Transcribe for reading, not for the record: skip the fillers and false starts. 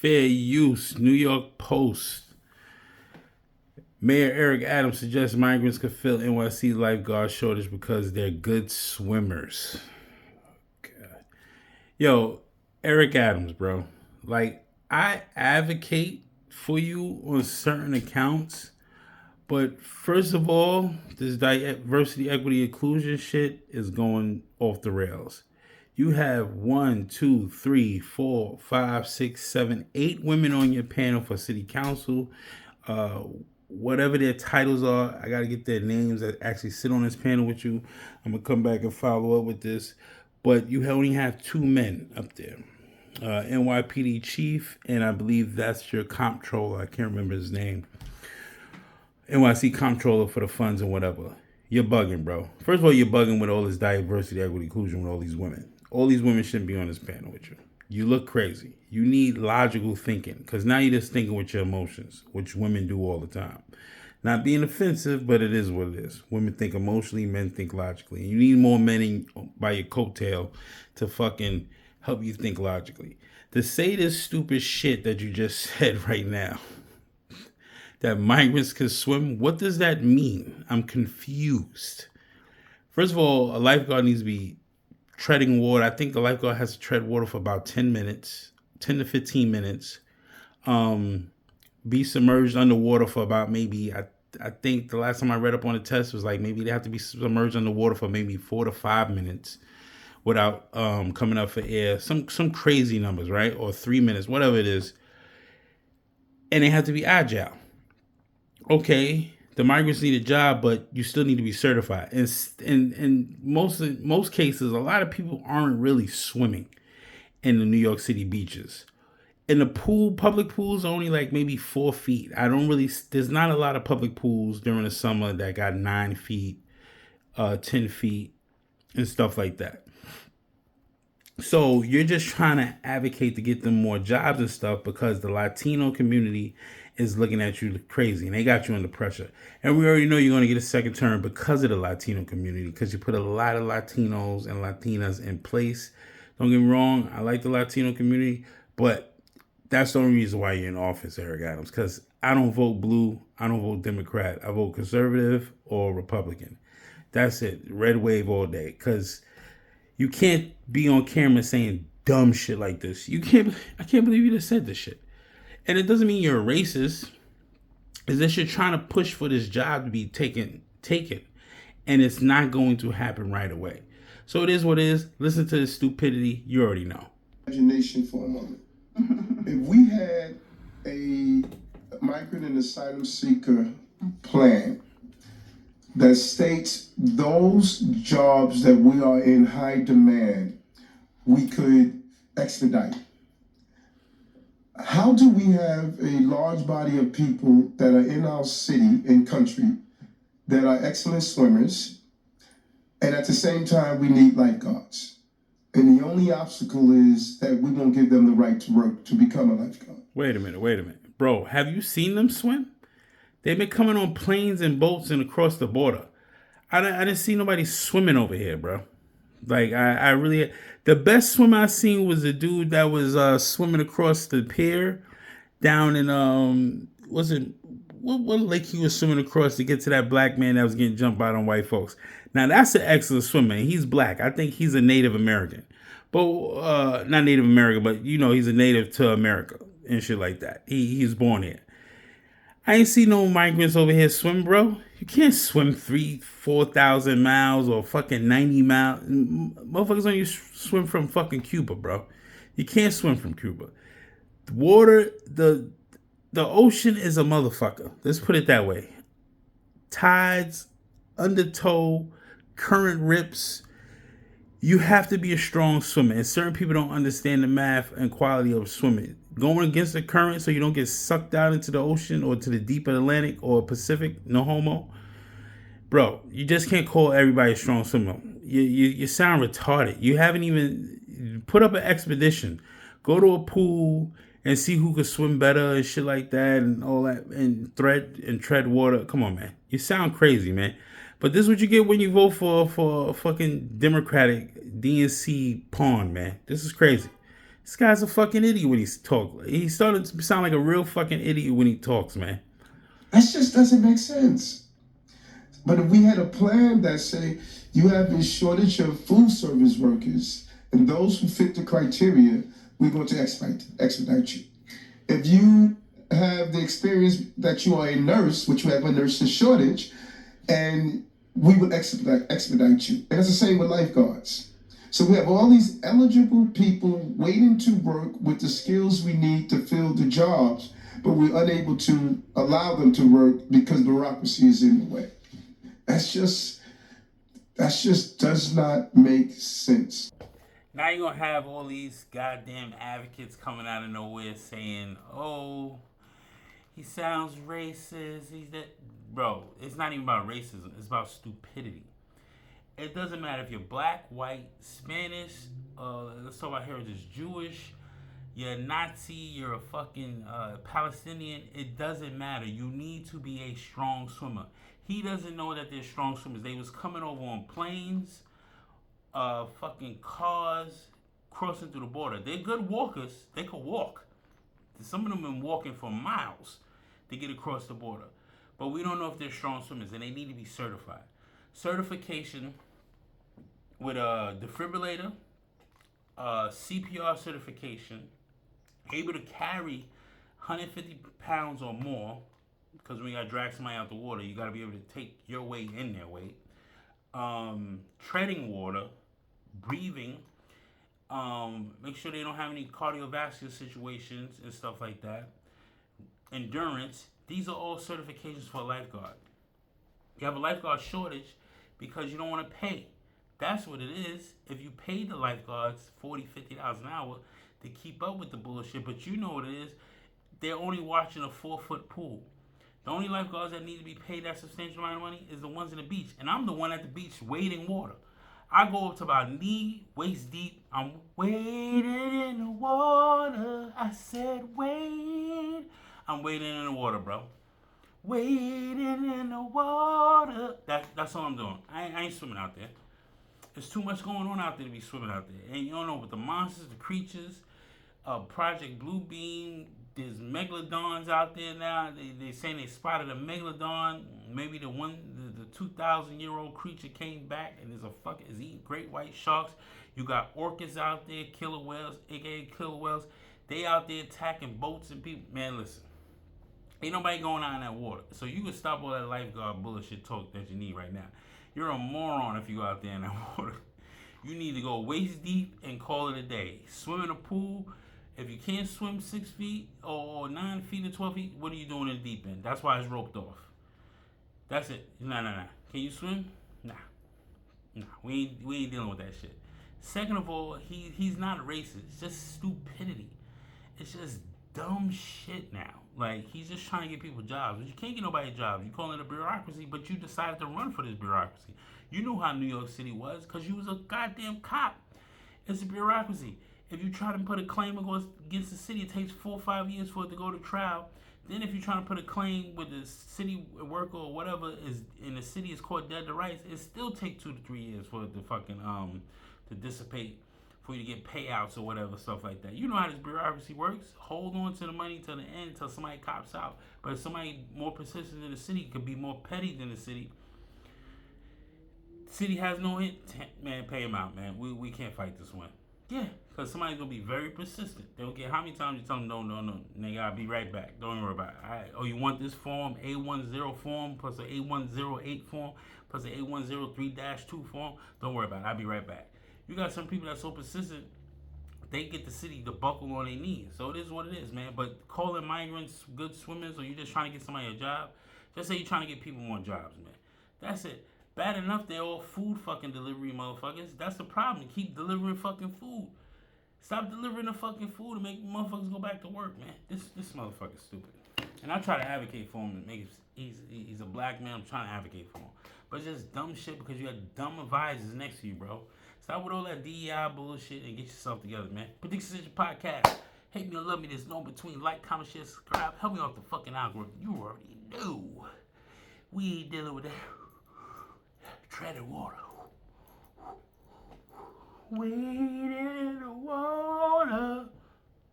Fair use. New York Post. Mayor Eric Adams suggests migrants could fill NYC lifeguard shortage because they're good swimmers. God. Yo, Eric Adams, bro. Like, I advocate for you on certain accounts, but first of all, this diversity, equity, inclusion shit is going off the rails. You have one, two, three, four, five, six, seven, 8 women on your panel for city council. Uh, Whatever their titles are, I gotta get their names that actually sit on this panel with you. I'm gonna come back and follow up with this. But you only have 2 men up there. NYPD chief, and I believe that's your comptroller. I can't remember his name. NYC comptroller for the funds and whatever. You're bugging, bro. First of all, you're bugging with all this diversity, equity, inclusion with all these women. All these women shouldn't be on this panel with you. You look crazy. You need logical thinking, because now you're just thinking with your emotions, which women do all the time. Not being offensive, but it is what it is. Women think emotionally, men think logically. You need more men by your coattail to fucking help you think logically. To say this stupid shit that you just said right now, that migrants can swim, what does that mean? I'm confused. First of all, a lifeguard needs to be treading water. I think the lifeguard has to tread water for about 10 minutes, 10 to 15 minutes. Be submerged underwater for about maybe, I think the last time I read up on the test was like maybe they have to be submerged underwater for maybe 4 to 5 minutes without coming up for air. Some crazy numbers, right? Or 3 minutes, whatever it is. And they have to be agile. Okay, the migrants need a job, but you still need to be certified. And in most cases, a lot of people aren't really swimming in the New York City beaches. And the public pools are only like maybe 4 feet. There's not a lot of public pools during the summer that got 9 feet, 10 feet, and stuff like that. So you're just trying to advocate to get them more jobs and stuff because the Latino community is looking at you crazy and they got you under pressure. And we already know you're going to get a second term because of the Latino community, because you put a lot of Latinos and Latinas in place. Don't get me wrong, I like the Latino community, but that's the only reason why you're in office, Eric Adams, because I don't vote blue, I don't vote Democrat, I vote conservative or Republican. That's it, red wave all day, because you can't be on camera saying dumb shit like this. I can't believe you just said this shit. And it doesn't mean you're a racist. It's that you're trying to push for this job to be taken. And it's not going to happen right away. So it is what it is. Listen to this stupidity. You already know. Imagination for a moment. If we had a migrant and asylum seeker plan that states those jobs that we are in high demand, we could expedite. How do we have a large body of people that are in our city and country that are excellent swimmers, and at the same time we need lifeguards? And the only obstacle is that we won't give them the right to work to become a lifeguard. Wait a minute. Bro, have you seen them swim? They've been coming on planes and boats and across the border. I didn't see nobody swimming over here, bro. Like, I really... The best swim I seen was a dude that was swimming across the pier down in, what lake he was swimming across to get to that black man that was getting jumped by on white folks. Now, that's an excellent swimmer. He's black. I think he's a Native American. But, not Native American, but, you know, he's a native to America and shit like that. He's born here. I ain't see no migrants over here swim, bro. You can't swim 4,000 miles or fucking 90 miles. Motherfuckers don't you swim from fucking Cuba, bro. You can't swim from Cuba. The water, the ocean is a motherfucker. Let's put it that way. Tides, undertow, current rips. You have to be a strong swimmer. And certain people don't understand the math and quality of swimming. Going against the current so you don't get sucked out into the ocean or to the deep Atlantic or Pacific, no homo. Bro, you just can't call everybody a strong swimmer. You sound retarded. You haven't even put up an expedition. Go to a pool and see who could swim better and shit like that and all that and tread water. Come on, man. You sound crazy, man. But this is what you get when you vote for a fucking Democratic DNC pawn, man. This is crazy. This guy's a fucking idiot when he talks. He started to sound like a real fucking idiot when he talks, man. That just doesn't make sense. But if we had a plan that say you have a shortage of food service workers and those who fit the criteria, we're going to expedite you. If you have the experience that you are a nurse, which we have a nursing shortage, and we will expedite you. And it's the same with lifeguards. So we have all these eligible people waiting to work with the skills we need to fill the jobs, but we're unable to allow them to work because bureaucracy is in the way. That just does not make sense. Now you're gonna have all these goddamn advocates coming out of nowhere saying, "Oh, he sounds racist. He's that." Bro, it's not even about racism. It's about stupidity. It doesn't matter if you're black, white, Spanish. Let's talk about heritage. Jewish. You're a Nazi. You're a fucking Palestinian. It doesn't matter. You need to be a strong swimmer. He doesn't know that they're strong swimmers. They was coming over on planes, fucking cars, crossing through the border. They're good walkers. They could walk. Some of them have been walking for miles to get across the border. But we don't know if they're strong swimmers, and they need to be certified. Certification with a defibrillator, CPR certification, able to carry 150 pounds or more, because when you gotta drag somebody out the water, you gotta be able to take your weight and their weight. Treading water, breathing, make sure they don't have any cardiovascular situations and stuff like that. Endurance. These are all certifications for a lifeguard. You have a lifeguard shortage because you don't want to pay. That's what it is. If you pay the lifeguards $40, $50 an hour to keep up with the bullshit, but you know what it is, they're only watching a 4-foot pool. The only lifeguards that need to be paid that substantial amount of money is the ones in the beach. And I'm the one at the beach wading water. I go up to about knee, waist deep. I'm wading in the water. I said wade. I'm wading in the water, bro. Wading in the water. That's all I'm doing. I ain't swimming out there. There's too much going on out there to be swimming out there. And you don't know what the monsters, the creatures, Project Bluebeam. There's megalodons out there now. They saying they spotted a megalodon. Maybe the 2,000-year-old creature came back and is eating great white sharks. You got orcas out there, killer whales, aka killer whales. They out there attacking boats and people. Man, listen. Ain't nobody going out in that water. So you can stop all that lifeguard bullshit talk that you need right now. You're a moron if you go out there in that water. You need to go waist deep and call it a day. Swim in a pool. If you can't swim 6 feet or 9 feet or 12 feet, what are you doing in the deep end? That's why it's roped off. That's it. Nah. Can you swim? Nah. We ain't dealing with that shit. Second of all, he's not racist. It's just stupidity. It's just dumb shit now. Like, he's just trying to get people jobs. But you can't get nobody jobs. You call it a bureaucracy, but you decided to run for this bureaucracy. You knew how New York City was because you was a goddamn cop. It's a bureaucracy. If you try to put a claim against the city, it takes 4 or 5 years for it to go to trial. Then if you're trying to put a claim with the city worker or whatever is in the city is called dead to rights, it still takes 2 to 3 years for it to fucking to dissipate, for you to get payouts or whatever, stuff like that. You know how this bureaucracy works. Hold on to the money till the end until somebody cops out. But if somebody more persistent than the city could be more petty than the city has no hint. Man, pay him out, man. We can't fight this one. Yeah, because somebody's going to be very persistent. They don't care how many times you tell them, no. Nigga, I'll be right back. Don't worry about it. All right. Oh, you want this form, A10 form, plus an A108 form, plus an A103-2 form? Don't worry about it. I'll be right back. You got some people that's so persistent, they get the city to buckle on their knees. So it is what it is, man. But calling migrants good swimmers, or you just trying to get somebody a job, just say you're trying to get people more jobs, man. That's it. Bad enough they're all food fucking delivery motherfuckers. That's the problem. Keep delivering fucking food. Stop delivering the fucking food and make motherfuckers go back to work, man. This motherfucker's stupid. And I try to advocate for him. He's a black man. I'm trying to advocate for him. But it's just dumb shit because you got dumb advisors next to you, bro. Stop with all that DEI bullshit and get yourself together, man. Prediction Decision Podcast. Hate me or love me. There's no between. Like, comment, share, subscribe. Help me off the fucking algorithm. You already know. We ain't dealing with that. Treaded water. Wading in the water.